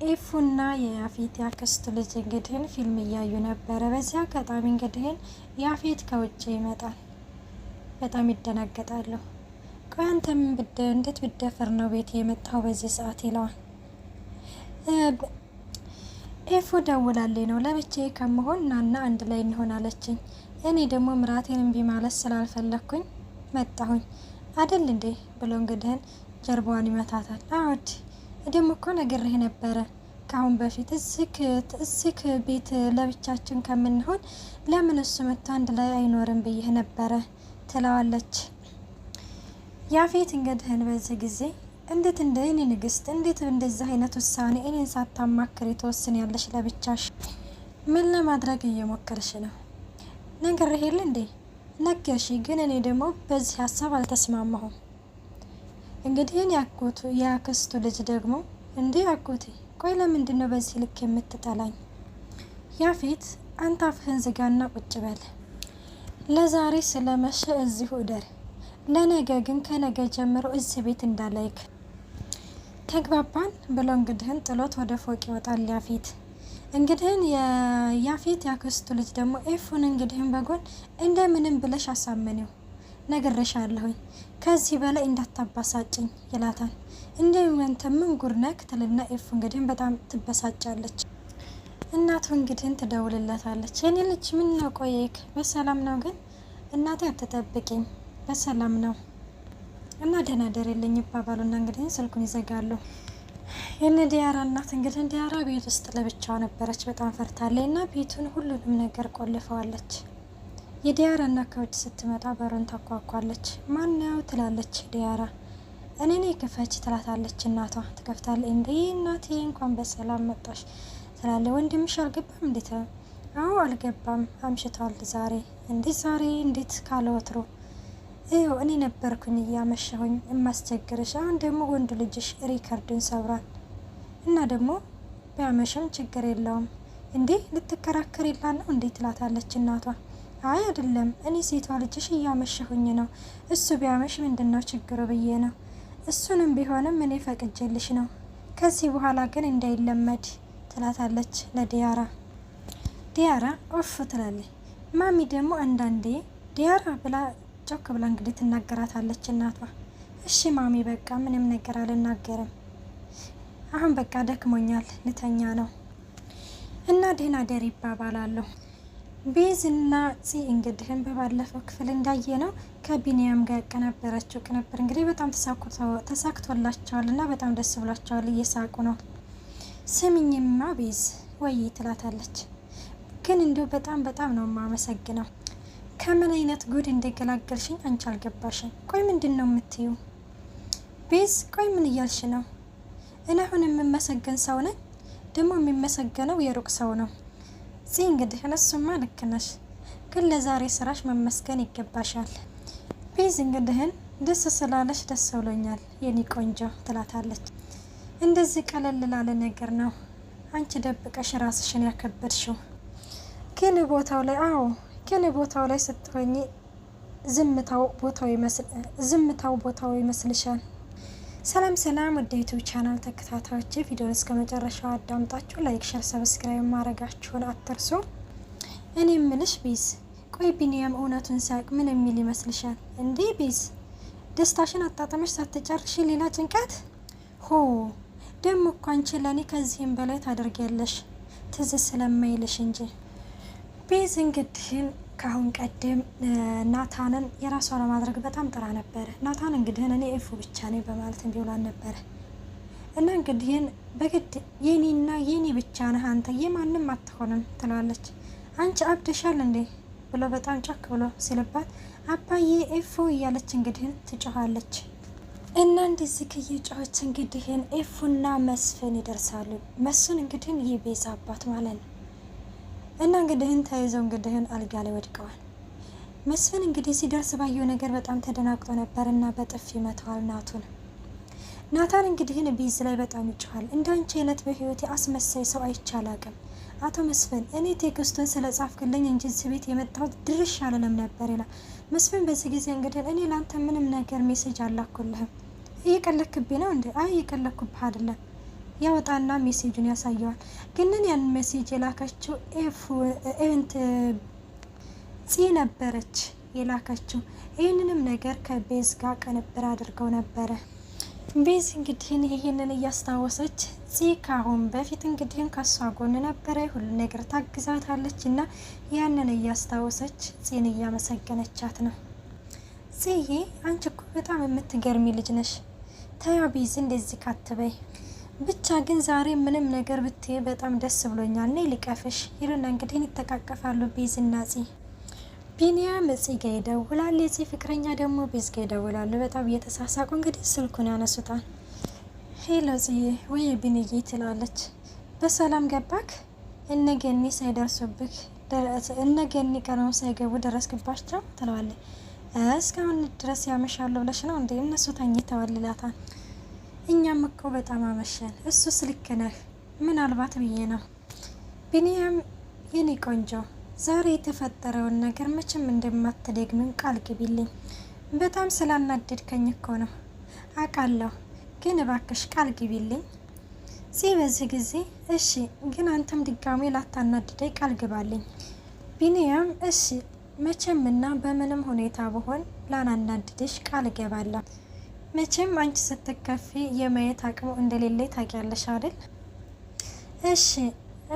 ኤፉና የያፌት ያክስት ልጅ እንግዲህ ፊልም እያዩ ነበረ። በዚያ አጋጣሚ እንግዲህ ያፌት ከውጭ ይመጣል። በጣም ይደናገጣሉ። ቆይ አንተ እንዴት ብደፈር ነው ቤት የመጣው በዚህ ሰዓት ይለዋል። ኤፉ ደውላልኝ ነው ለብቻዬ ከመሆን ናና አንድ ላይ እንሆናለችኝ። እኔ ደግሞ ምራቴን እምቢ ማለት ስላልፈለግኩኝ መጣሁኝ አደል እንዴ ብሎ እንግዲህ ጀርባዋን ይመታታል። አዎድ ደግሞ እኮ ነግሬህ ነበረ ካሁን በፊት እዚህ ቤት ለብቻችን ከምንሆን ለምን እሱ መጥቶ አንድ ላይ አይኖርም ብዬህ ነበረ ትለዋለች። ያፌት እንግዲህ በዚህ ጊዜ እንዴት እንደ እኔ ንግስት እንዴት እንደዚህ አይነት ውሳኔ እኔን ሳታማክሪ ትወስኛለሽ ለብቻሽ? ምን ለማድረግ እየሞከርሽ ነው? ነግሬህ የለ እንዴ? ነገርሽ፣ ግን እኔ ደግሞ በዚህ ሀሳብ አልተስማማሁም። እንግዲህ ያክስቱ ልጅ ደግሞ እንዴ አጎቴ ቆይ ለምንድን ነው በዚህ ልክ የምትጠላኝ? ያፌት አንተ አፍህን ዝጋና ቁጭ በል። ለዛሬ ስለመሸ እዚሁ እደር፣ ለነገ ግን ከነገ ጀምሮ እዚህ ቤት እንዳላይክ ተግባባን ብሎ እንግዲህን ጥሎት ወደ ፎቅ ይወጣል ያፌት። እንግዲህን የያፌት ያክስቱ ልጅ ደግሞ ኤፉን እንግዲህን በጎን እንደምንም ብለሽ አሳመኔው ነግሬሻለሁኝ ከዚህ በላይ እንዳታባሳጭኝ ይላታል። እንዴም አንተ ምን ጉር ነክ ትልና ኤፉ እንግዲህን በጣም ትበሳጫለች። እናቱ እንግዲህን ትደውልለታለች። የኔ ልጅ ምን ነው ቆየክ? በሰላም ነው? ግን እናቴ አትጠብቂኝ በሰላም ነው እና ደህና ደርልኝ ይባባሉና እንግዲህ ስልኩን ይዘጋሉ። የነ ዲያራ እናት እንግዲህ ዲያራ ቤት ውስጥ ለብቻዋ ነበረች። በጣም ፈርታለች እና ቤቱን ሁሉንም ነገር ቆልፈዋለች። የዲያራ እናት ከውጭ ስትመጣ በሩን ታኳኳለች። ማነው ትላለች ዲያራ። እኔ ነኝ ክፈች ትላታለች እናቷ። ትከፍታለች። እንዴ እናቴ እንኳን በሰላም መጣሽ ትላለች። ወንድምሽ አልገባም እንዴት? አዎ አልገባም አምሽቷል ዛሬ። ዛሬ እንዴት ካለ ወትሮ ይኸው እኔ ነበርኩኝ እያመሸሁኝ የማስቸግርሽ። አሁን ደግሞ ወንድ ልጅሽ ሪከርዱን ሰብሯል እና ደግሞ ቢያመሽም ችግር የለውም እንዴ ልትከራከር ይላ ነው እንዴ ትላታለች እናቷ። አይ አይደለም እኔ ሴቷ ልጅሽ እያመሸሁኝ ነው፣ እሱ ቢያመሽ ምንድነው ችግሩ ብዬ ነው። እሱንም ቢሆንም እኔ ፈቅጄልሽ ነው፣ ከዚህ በኋላ ግን እንዳይለመድ ትላታለች ለዲያራ። ዲያራ ኦፍ ትላለች። ማሚ ደግሞ አንዳንዴ ዲያራ ብላ ጮክ ብላ እንግዲህ ትናገራታለች እናቷ። እሺ ማሚ በቃ ምንም ነገር አልናገርም፣ አሁን በቃ ደክሞኛል ልተኛ ነው እና ደህና ደር ይባባላሉ። ቤዝና ፂ እንግዲህም በባለፈው ክፍል እንዳየ ነው ከቢኒያም ጋር ያቀናበረችው ቅንብር እንግዲህ በጣም ተሳክቶላቸዋል እና በጣም ደስ ብሏቸዋል፣ እየሳቁ ነው። ስምኝማ ቤዝ ወይ ትላታለች። ግን እንዲሁ በጣም ነው የማመሰግነው፣ ከምን አይነት ጉድ እንደገላገልሽኝ አንቺ አልገባሽም። ቆይ ምንድን ነው የምትዩ ቤዝ? ቆይ ምን እያልሽ ነው? እኔ አሁን የምመሰገን ሰው ነኝ? ደግሞ የሚመሰገነው የሩቅ ሰው ነው። እዚህ እንግዲህ እሱማ ልክ ነሽ፣ ግን ለዛሬ ስራሽ መመስገን ይገባሻል። ቤዝ እንግዲህን ደስ ስላለሽ ደስ ብሎኛል የኔ ቆንጆ ትላታለች። እንደዚህ ቀለል ላለ ነገር ነው አንቺ ደብቀሽ ራስሽን ያከበድሽው። ግን ቦታው ላይ ግን ቦታው ላይ ስትሆኚ ዝምታው ቦታው ይመስልሻል። ሰላም ወደ ዩቲዩብ ቻናል ተከታታዮች ቪዲዮን እስከ መጨረሻው አዳምጣችሁ ላይክ፣ ሼር፣ ሰብስክራይብ ማድረጋችሁን አትርሱ። እኔ ምልሽ ቤዝ ቆይ ቢኒያም እውነቱን ሲያውቅ ምን የሚል ይመስልሻል? እንዴ ቤዝ ደስታሽን አጣጥመሽ ሳትጨርሺ ሌላ ጭንቀት? ደግሞ እኮ አንቺ ለእኔ ከዚህም በላይ ታደርጊያለሽ ትዝ ስለማይልሽ እንጂ። ቤዝ እንግዲህ ካሁን ቀደም ናታንን የራሷ ለማድረግ በጣም ጥራ ነበረ። ናታን እንግዲህ እኔ ኤፉ ብቻ ነኝ በማለት ቢውላን ነበረ እና እንግዲህ በግድ የኔና የኔ ብቻ ነህ አንተ የማንም አትሆንም ትላለች። አንቺ አብደሻል እንዴ ብሎ በጣም ጮክ ብሎ ሲልባት አባዬ ኤፉ እያለች እንግዲህ ትጮኻለች። እና እንደዚህ ከየጮኸች እንግዲህ ኤፉና መስፍን ይደርሳሉ። መስፍን እንግዲህ የቤዛ አባት ማለት ነው። እና እንግዲህን ተይዘው እንግዲህን አልጋ ላይ ወድቀዋል። መስፍን እንግዲህ ሲደርስ ባየው ነገር በጣም ተደናግጦ ነበር እና በጥፊ መተዋል ናታን እንግዲህን ቤዝ ላይ በጣም ይጮሃል። እንዳንቺ አይነት በህይወቴ አስመሳይ ሰው አይቻላቅም አቶ መስፍን፣ እኔ ቴክስቱን ስለጻፍክልኝ እንጂ እዚህ ቤት የመጣሁት ድርሽ አልለም ነበር ይላል መስፍን። በዚህ ጊዜ እንግዲህ እኔ ላንተ ምንም ነገር ሜሴጅ አላኩልህም፣ እየቀለክብኝ ነው እንዴ? አይ እየቀለኩብህ አይደለም፣ ያወጣና ሜሴጁን ያሳየዋል። ግን ያን ሜሴጅ የላከችው ፂ ነበረች የላከችው። ይህንንም ነገር ከቤዝ ጋር ቅንብር አድርገው ነበረ። ቤዝ እንግዲህን ይህንን እያስታወሰች ፂ ካሁን በፊት እንግዲህን ከሷ ጎን ነበረ ሁሉ ነገር ታግዛታለች እና ያንን እያስታወሰች ፂን እያመሰገነቻት ነው። ፂዬ አንቺ እኮ በጣም የምትገርሚ ልጅ ነሽ። ተያ ቤዝ እንደዚህ ካትበይ ብቻ ግን ዛሬ ምንም ነገር ብትይ በጣም ደስ ብሎኛል። ነይ ልቀፍሽ ይሉና እንግዲህን ይተቃቀፋሉ ቤዝ እና ፂ። ቢኒያም ፂ ጋ ይደውላል። የፂ ፍቅረኛ ደግሞ ቤዝ ጋ ይደውላሉ። በጣም እየተሳሳቁ እንግዲህ ስልኩን ያነሱታል። ሄሎ ጽዬ ወይ ቢኒዬ ትላለች። በሰላም ገባክ? እነገኒ ሳይደርሱብክ እነገኒ ቀነው ሳይገቡ ደረስክባቸው ትለዋለች። እስካሁን ድረስ ያመሻሉ ብለሽ ነው እንዴ? እነሱ ተኝተዋል ይላታል። እኛም እኮ በጣም አመሸን። እሱስ ልክ ነህ ምናልባት ብዬ ነው። ቢኒያም የኔ ቆንጆ ዛሬ የተፈጠረውን ነገር መቼም እንደማትደግምን ቃል ግቢልኝ። በጣም ስላናደድከኝ እኮ ነው አውቃለሁ፣ ግን እባክሽ ቃል ግቢልኝ። በዚህ ጊዜ እሺ፣ ግን አንተም ድጋሜ ላታናድደኝ ቃል ግባልኝ። ቢኒያም እሺ መቼምና በምንም ሁኔታ ብሆን ላናናድድሽ ቃል እገባለሁ። መቼም አንቺ ስትከፊ የማየት አቅሙ እንደሌለ ታውቂያለሽ አይደል? እሺ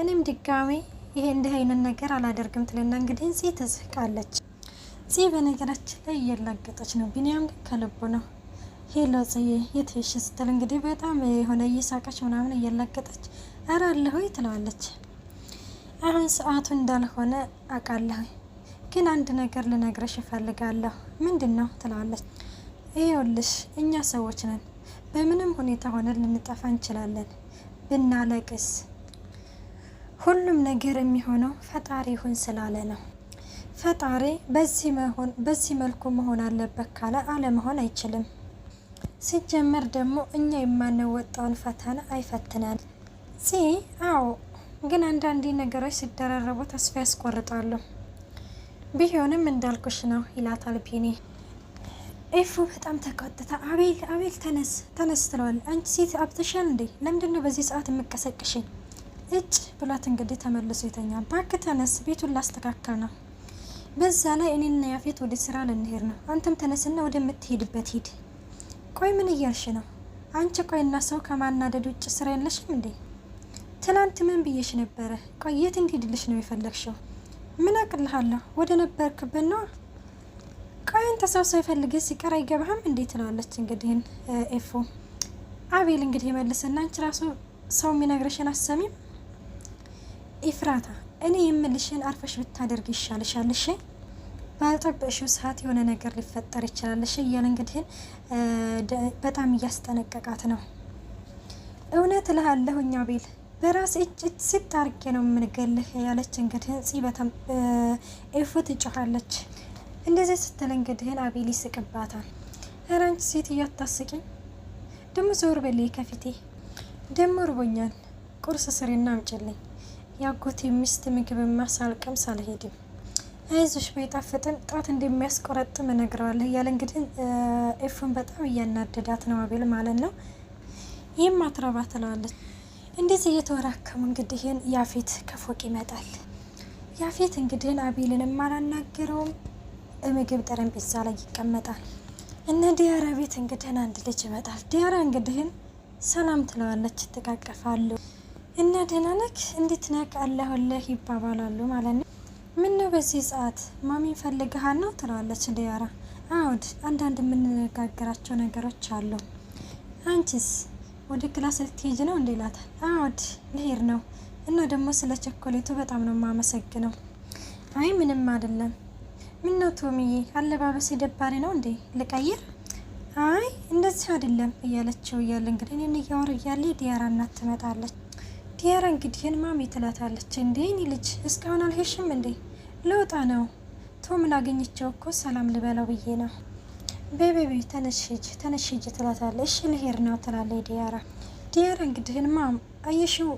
እኔም ድጋሜ ይሄ እንዲህ አይነት ነገር አላደርግም ትልና እንግዲህ ፂ ትስቃለች። ፂ በነገራችን ላይ እየላገጠች ነው። ቢኒያም ግን ከልቡ ነው። ሄሎ ጽዬ የት ሄድሽ ስትል እንግዲህ በጣም የሆነ እየሳቀች ምናምን እየላገጠች ኧረ አለሁ ትለዋለች። አሁን ሰዓቱ እንዳልሆነ አውቃለሁ፣ ግን አንድ ነገር ልነግረሽ እፈልጋለሁ። ምንድን ነው ትለዋለች። ይኸውልሽ እኛ ሰዎች ነን፣ በምንም ሁኔታ ሆነን ልንጠፋ እንችላለን። ብናለቅስ ሁሉም ነገር የሚሆነው ፈጣሪ ይሁን ስላለ ነው። ፈጣሪ በዚህ መልኩ መሆን አለበት ካለ አለመሆን አይችልም። ሲጀመር ደግሞ እኛ የማንወጣውን ፈተና አይፈትናል። አዎ፣ ግን አንዳንዴ ነገሮች ሲደራረቡ ተስፋ ያስቆርጣሉ። ቢሆንም እንዳልኩሽ ነው ይላታል ቢኒ። ኤፉ በጣም ተቆጥታ አቤል ተነስ ትለዋል። አንቺ ሴት አብተሻል እንዴ? ለምንድን ነው በዚህ ሰዓት የምቀሰቅሽኝ? እጭ ብሏት እንግዲህ ተመልሶ ይተኛል። እባክህ ተነስ፣ ቤቱን ላስተካከል ነው። በዛ ላይ እኔና ያፌት ወደ ስራ ልንሄድ ነው። አንተም ተነስና ወደምትሄድበት ሂድ። ቆይ ምን እያልሽ ነው አንቺ? ቆይና ሰው ከማናደድ ውጭ ስራ የለሽም እንዴ? ትናንት ምን ብዬሽ ነበረ? ቆይ የት እንዲሄድልሽ ነው የፈለግሽው? ምን አቅልሃለሁ? ወደ ነበርክበት ነው። ቆይ አንተ ሰው ሳይፈልግ ሲቀር አይገባህም እንዴ? ትላለች እንግዲህ ኤፉ። አቤል እንግዲህ መልስና አንቺ ራሱ ሰው የሚነግረሽን አሰሚም ኢፍራታ፣ እኔ የምልሽን አርፈሽ ብታደርግ ይሻልሻል። እሺ ባልጠበቅሽው ሰዓት የሆነ ነገር ሊፈጠር ይችላል። እሺ እያለ እንግዲህ በጣም እያስጠነቀቃት ነው። እውነት እልሃለሁኝ አቤል፣ በራስ እጅ ስታርጌ ነው የምንገልህ ያለች እንግዲህ ኤፉ ትጮኻለች። እንደዚህ ስትል እንግዲህ አቤል ይስቅባታል። ኧረ አንቺ ሴትዮ አታስቂኝ፣ ደሞ ዞር በልኝ ከፊቴ፣ ደሞ እርቦኛል፣ ቁርስ ስሪና አምጪልኝ። ያጎቴ ሚስት ምግብማ ሳልቀምስ አልሄድም። አይዞሽ ባይጣፍጥም ጣት እንደሚያስቆረጥም እነግረዋለሁ እያለ እንግዲህ ኤፉን በጣም እያናደዳት ነው አቤል ማለት ነው። ይህም አትረባ ትለዋለች። እንደዚህ እየተወራከሙ እንግዲህ ያፌት ከፎቅ ይመጣል። ያፌት እንግዲህ አቤልንም አላናገረውም። ምግብ ጠረጴዛ ላይ ይቀመጣል። እነ ዲያራ ቤት እንግዲህ አንድ ልጅ ይመጣል። ዲያራ እንግዲህ ሰላም ትለዋለች፣ ይተቃቀፋሉ። እና ደህና ነህ እንዴት ነህ አለሁልህ ይባባላሉ ማለት ነው። ምን ነው በዚህ ሰዓት ማሚን ፈልገሃል ነው ትለዋለች ዲያራ። አውድ አንዳንድ የምንነጋገራቸው ነገሮች አሉ። አንቺስ ወደ ክላስ ልትሄጂ ነው እንዴ ይላታል። አውድ ልሄድ ነው እና ደግሞ ስለ ቸኮሌቱ በጣም ነው የማመሰግነው። አይ ምንም አይደለም። ምን ነው ቶሚዬ አለባበስ ደባሪ ነው እንዴ ልቀይር? አይ እንደዚህ አይደለም እያለችው እያለ እንግዲህ እኔን እያወሩ እያለ ዲያራ እናት ትመጣለች። ዲያራ እንግዲህን ማሚ ትላታለች። እንዴ እኔ ልጅ እስካሁን አልሄድሽም እንዴ? ልወጣ ነው። ቶምን አገኘቸው እኮ ሰላም ልበለው ብዬ ነው። ቤቤቤ ተነሽ ሂጂ ትላታለች። እሺ ልሄድ ነው ትላለች ዲያራ እንግዲህን ማም አየሽው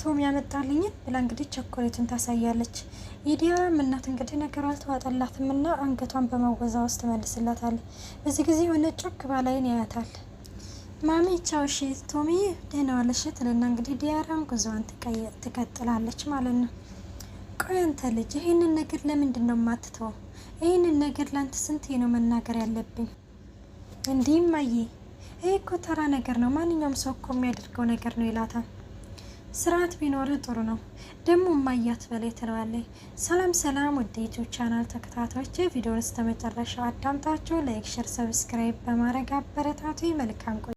ቶም ያመጣልኝን ብላ እንግዲህ ቸኮሌቱን ታሳያለች። የዲያራ እናት እንግዲህ ነገሩ አልተዋጠላትም እና አንገቷን በመወዛ ውስጥ ትመልስላታለች። በዚህ ጊዜ የሆነ ጮክ ባላይን ያያታል። ማሚ ቻው እሺ ቶሚዬ ደህና ዋለሽ ትልና እንግዲህ ዲያራም ጉዞዋን ትቀጥላለች ማለት ነው። ቆይ አንተ ልጅ ይህንን ነገር ለምንድን ነው የማትተው? ይህንን ነገር ላንተ ስንቴ ነው መናገር ያለብኝ? እንዲህ እማዬ ይህ እኮ ተራ ነገር ነው፣ ማንኛውም ሰው እኮ የሚያደርገው ነገር ነው ይላታል። ስርዓት ቢኖር ጥሩ ነው ደግሞ እማያት በላይ ትለዋለች። ሰላም ሰላም ወደ ዩቲዩብ ቻናል ተከታታዮች ቪዲዮውን እስከ መጨረሻው አዳምጣችሁ ላይክ፣ ሼር፣ ሰብስክራይብ በማድረግ አበረታቱ። መልካም ቆይ